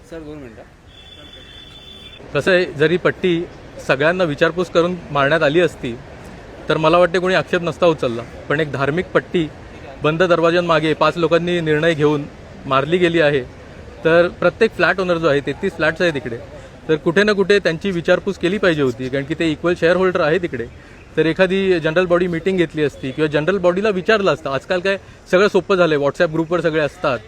Sir 2 मिनिटं. कसं आहे, जरी पट्टी सगळ्यांना विचारपूस करून मारण्यात आली असती तर मला वाटते कोणी आक्षेप नसता उचलला. पण एक धार्मिक पट्टी बंद दरवाजांमागे 5 लोकांनी निर्णय घेऊन मारली गेली आहे. तर प्रत्येक फ्लॅट ओनर जो आहे, 33 फ्लॅट्स आहे तिकडे, तर कुठे ना कुठे त्यांची विचारपूस केली पाहिजे होती, कारण की ते इक्वल शेअर होल्डर आहे तिकडे. तर एखादी जनरल बॉडी मीटिंग घेतली असती किंवा जनरल बॉडीला विचारलं असतं. आजकाल काय सगळं सोपं झालं आहे, व्हॉट्सॲप ग्रुपवर सगळे असतात.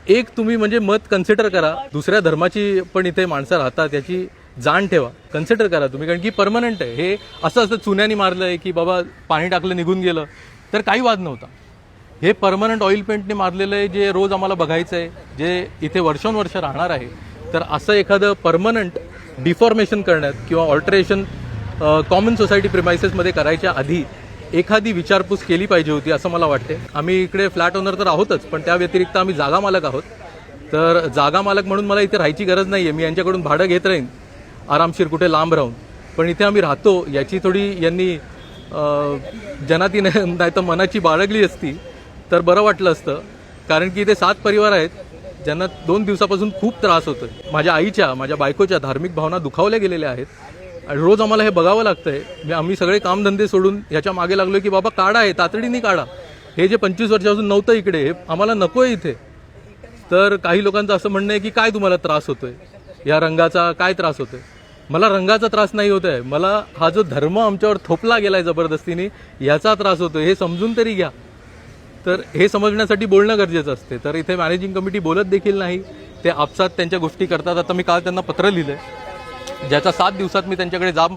एक तुम्ही म्हणजे मत कन्सिडर करा, दुसऱ्या धर्माची पण इथे माणसं राहतात याची जाण ठेवा, कन्सिडर करा तुम्ही, कारण की परमनंट आहे. हे असं चुन्याने मारलं आहे की बाबा पाणी टाकलं निघून गेलं तर काही वाद नव्हता. हे परमनंट ऑइल पेंटने मारलेलं आहे, जे रोज आम्हाला बघायचं आहे, जे इथे वर्षोनवर्ष राहणार आहे. तर असं एखादं परमनंट डिफॉर्मेशन करण्यात किंवा ऑल्टरेशन कॉमन सोसायटी प्रिमायसेसमध्ये करायच्या आधी एखादी विचारपूस केली पाहिजे होती असं मला वाटते. आम्ही इकडे फ्लॅट ओनर तर आहोतच, पण त्या व्यतिरिक्त आम्ही जागा मालक आहोत. तर जागा मालक म्हणून मला इथे राहायची गरज नाही आहे. मी यांच्याकडून भाडं घेत राहीन आरामशीर कुठे लांब राहून. पण इथे आम्ही राहतो याची थोडी यांनी जनातीने नाही तर मनाची बाळगली असती तर बरं वाटलं असतं. कारण की इथे 7 परिवार आहेत ज्यांना 2 दिवसापासून खूप त्रास होतोय. माझ्या आईच्या, माझ्या बायकोच्या धार्मिक भावना दुखावल्या गेलेल्या आहेत आणि रोज आम्हाला हे बघावं लागतंय. आम्ही सगळे कामधंदे सोडून ह्याच्या मागे लागलोय की बाबा काढा, आहे तातडीने काढा. हे जे 25 वर्षापासून नव्हतं इकडे, हे आम्हाला नको आहे इथे. तर काही लोकांचं असं म्हणणं आहे की काय तुम्हाला त्रास होतोय, या रंगाचा काय त्रास होतोय. मला रंगाचा त्रास नाही होत आहे, मला हा जो धर्म आमच्यावर थोपला गेलाय जबरदस्तीने याचा त्रास होतोय. हे समजून तरी घ्या. तर हे समजण्यासाठी बोलणं गरजेचं असते. तर इथे मॅनेजिंग कमिटी बोलत देखील नाही, ते आपसात त्यांच्या गोष्टी करतात. आता मी काल त्यांना पत्र लिहिलंय, ज्याचा 7 दिवसात मी त्यांच्याकडे जाब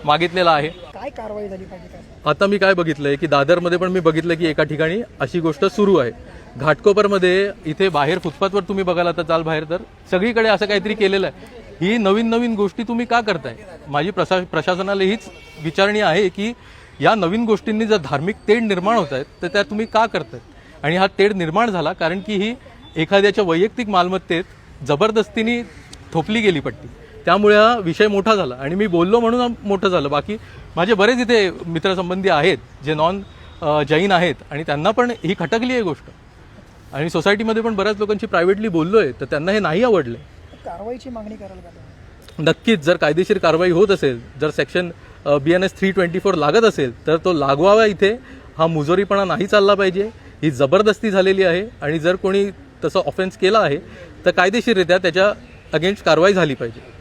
मागितलेला आहे. काय कारवाई झाली पाहिजे? आता मी काय बघितलंय की दादरमध्ये पण मी बघितलं की एका ठिकाणी अशी गोष्ट सुरू आहे. घाटकोपरमध्ये इथे बाहेर फुटपाथवर तुम्ही बघाल आता चाल बाहेर, तर सगळीकडे असं काहीतरी केलेलं आहे. ही नवीन नवीन गोष्टी तुम्ही का करताय? माझी प्रशासनाला हीच विचारणी आहे की या नवीन गोष्टींनी जर धार्मिक तेढ निर्माण होत आहेत तर त्या तुम्ही का करताय? आणि हा तेढ निर्माण झाला कारण की ही एखाद्याच्या वैयक्तिक मालमत्तेत जबरदस्तीने थोपली गेली पट्टी. त्यामुळे हा विषय मोठा झाला आणि मी बोललो म्हणून मोठं झालं. बाकी माझे बरेच इथे मित्रसंबंधी आहेत जे नॉन जैन आहेत आणि त्यांना पण ही खटकली आहे गोष्ट. आणि सोसायटीमध्ये पण बऱ्याच लोकांशी प्रायव्हेटली बोललोय तर त्यांना हे नाही आवडले. कारवाईची मागणी कराल का? नक्कीच, जर कायदेशीर कारवाई होत असेल, जर सेक्शन BNS 324 लागत असेल तर तो लागवावा. इथे हा मुजोरीपणा नाही चालला पाहिजे. ही जबरदस्ती झालेली आहे आणि जर कोणी तसं ऑफेन्स केला आहे तर कायदेशीररित्या त्याच्या अगेन्स्ट कारवाई झाली पाहिजे.